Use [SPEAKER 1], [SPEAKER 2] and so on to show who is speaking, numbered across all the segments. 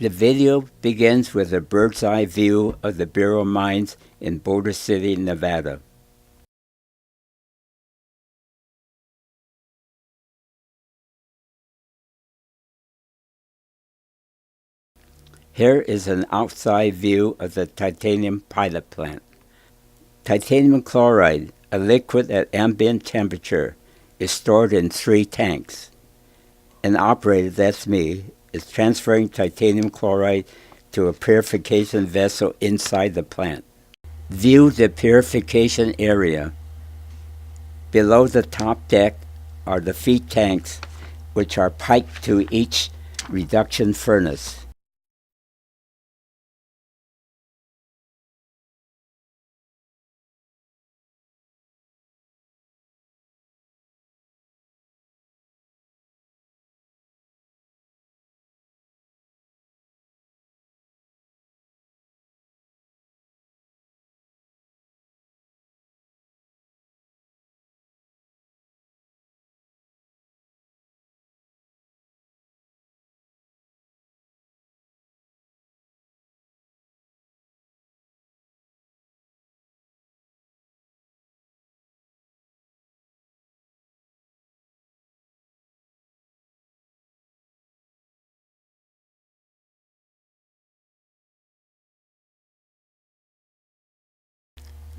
[SPEAKER 1] The video begins with a bird's eye view of the Bureau mines in Boulder City, Nevada. Here is an outside view of the titanium pilot plant. Titanium chloride, a liquid at ambient temperature, is stored in 3 tanks. An operator, that's me, is transferring titanium chloride to a purification vessel inside the plant. View the purification area. Below the top deck are the feed tanks, which are piped to each reduction furnace.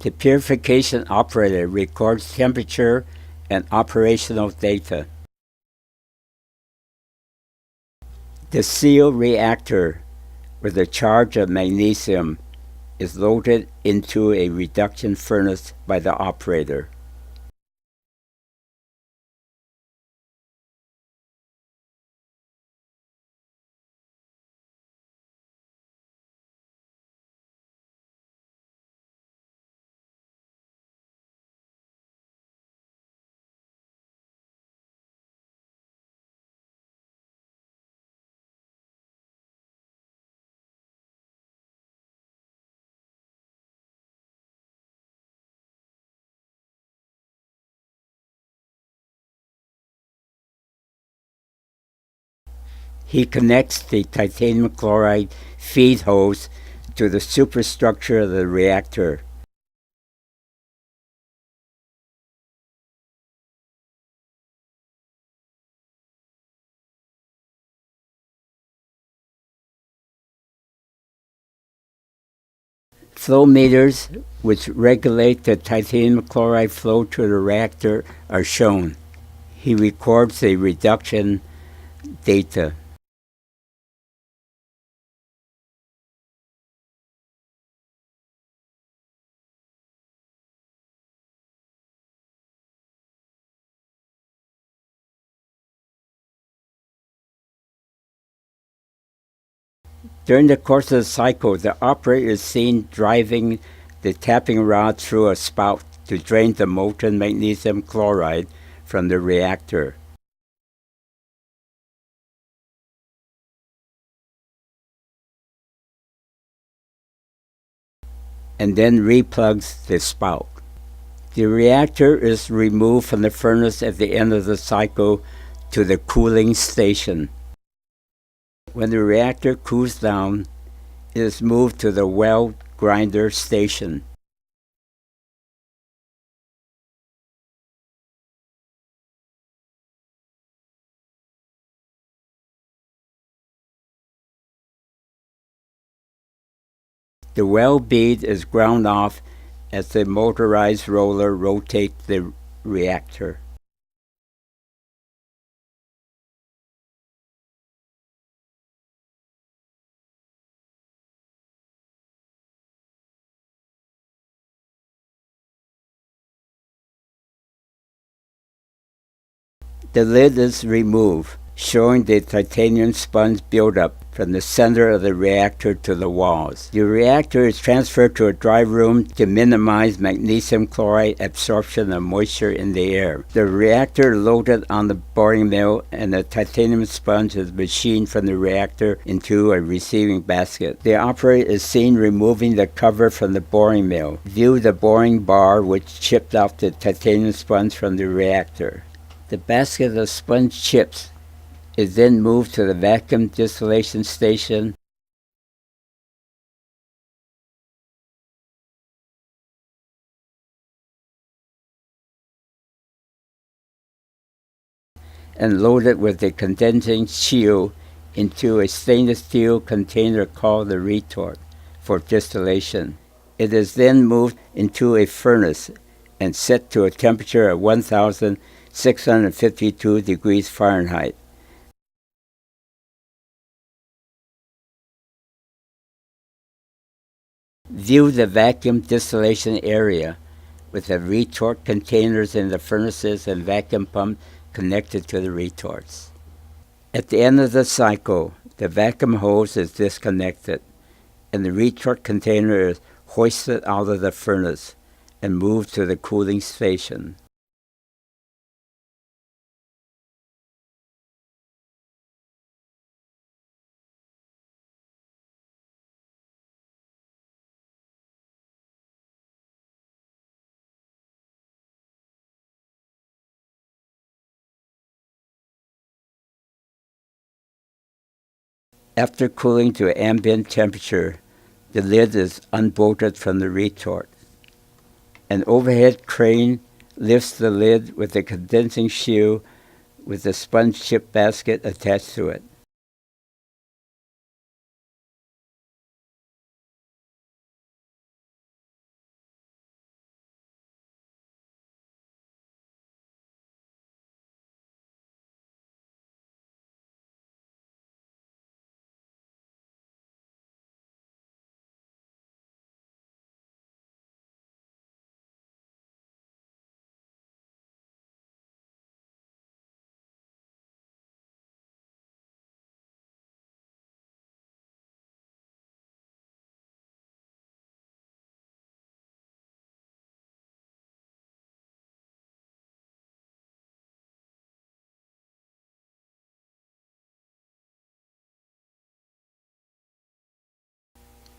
[SPEAKER 1] The purification operator records temperature and operational data. The sealed reactor with a charge of magnesium is loaded into a reduction furnace by the operator. He connects the titanium chloride feed hose to the superstructure of the reactor. Flow meters, which regulate the titanium chloride flow to the reactor, are shown. He records the reduction data. During the course of the cycle, the operator is seen driving the tapping rod through a spout to drain the molten magnesium chloride from the reactor. And then replugs the spout. The reactor is removed from the furnace at the end of the cycle to the cooling station. When the reactor cools down, it is moved to the weld grinder station. The weld bead is ground off as the motorized roller rotates the reactor. The lid is removed, showing the titanium sponge buildup from the center of the reactor to the walls. The reactor is transferred to a dry room to minimize magnesium chloride absorption of moisture in the air. The reactor loaded on the boring mill, and the titanium sponge is machined from the reactor into a receiving basket. The operator is seen removing the cover from the boring mill. View the boring bar which chipped off the titanium sponge from the reactor. The basket of sponge chips is then moved to the vacuum distillation station and loaded with the condensing shield into a stainless steel container called the retort for distillation. It is then moved into a furnace and set to a temperature of 1,652 degrees Fahrenheit. View the vacuum distillation area with the retort containers in the furnaces and vacuum pump connected to the retorts. At the end of the cycle, the vacuum hose is disconnected and the retort container is hoisted out of the furnace and moved to the cooling station. After cooling to ambient temperature, the lid is unbolted from the retort. An overhead crane lifts the lid with a condensing shield with a sponge chip basket attached to it.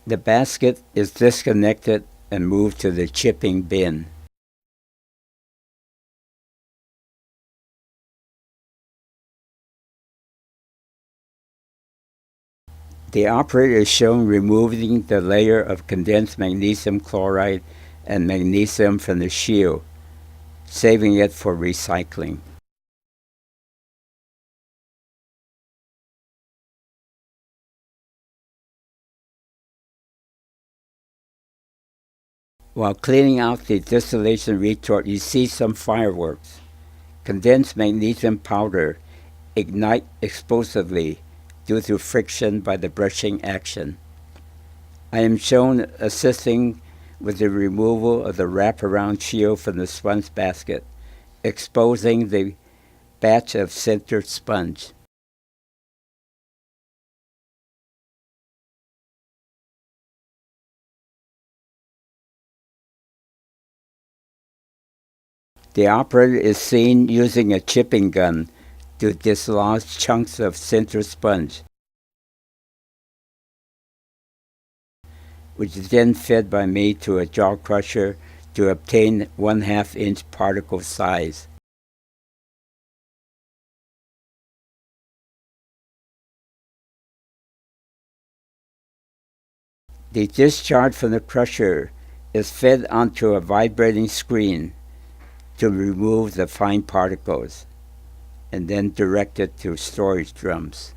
[SPEAKER 1] The basket is disconnected and moved to the chipping bin. The operator is shown removing the layer of condensed magnesium chloride and magnesium from the shield, saving it for recycling. While cleaning out the distillation retort, you see some fireworks. Condensed magnesium powder ignite explosively due to friction by the brushing action. I am shown assisting with the removal of the wraparound shield from the sponge basket, exposing the batch of sintered sponge. The operator is seen using a chipping gun to dislodge chunks of sintered sponge, which is then fed by me to a jaw crusher to obtain 1/2 inch particle size. The discharge from the crusher is fed onto a vibrating screen to remove the fine particles and then directed to storage drums.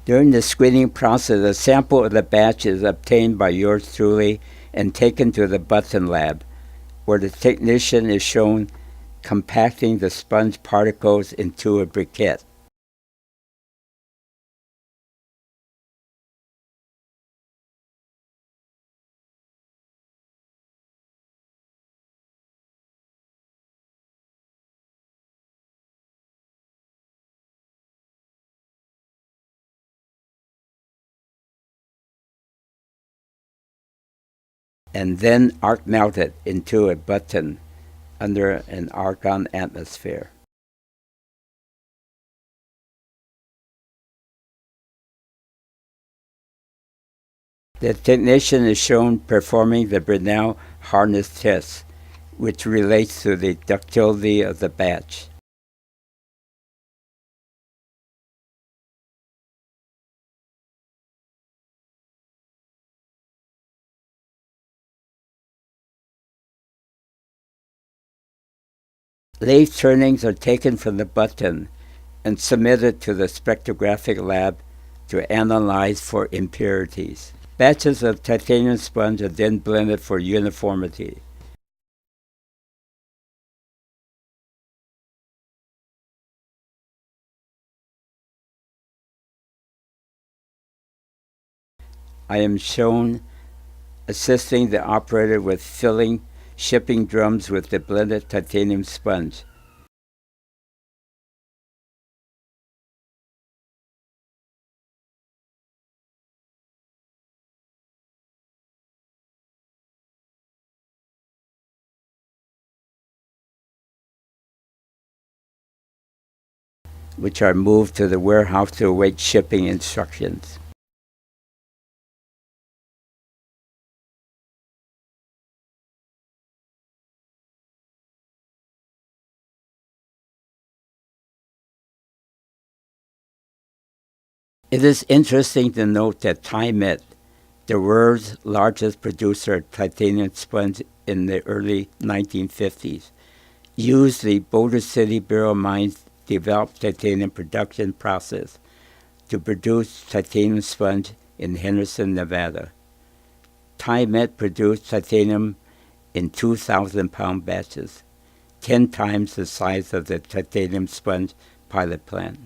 [SPEAKER 1] During the screening process, a sample of the batch is obtained by yours truly and taken to the button lab, where the technician is shown compacting the sponge particles into a briquette. And then arc melted into a button under an argon atmosphere. The technician is shown performing the Brinell harness test, which relates to the ductility of the batch. Lathe turnings are taken from the button and submitted to the spectrographic lab to analyze for impurities. Batches of titanium sponge are then blended for uniformity. I am shown assisting the operator with filling shipping drums with the blended titanium sponge. Which are moved to the warehouse to await shipping instructions. It is interesting to note that TiMet, the world's largest producer of titanium sponge in the early 1950s, used the Boulder City Bureau of Mines developed titanium production process to produce titanium sponge in Henderson, Nevada. TiMet produced titanium in 2,000-pound batches, 10 times the size of the titanium sponge pilot plant.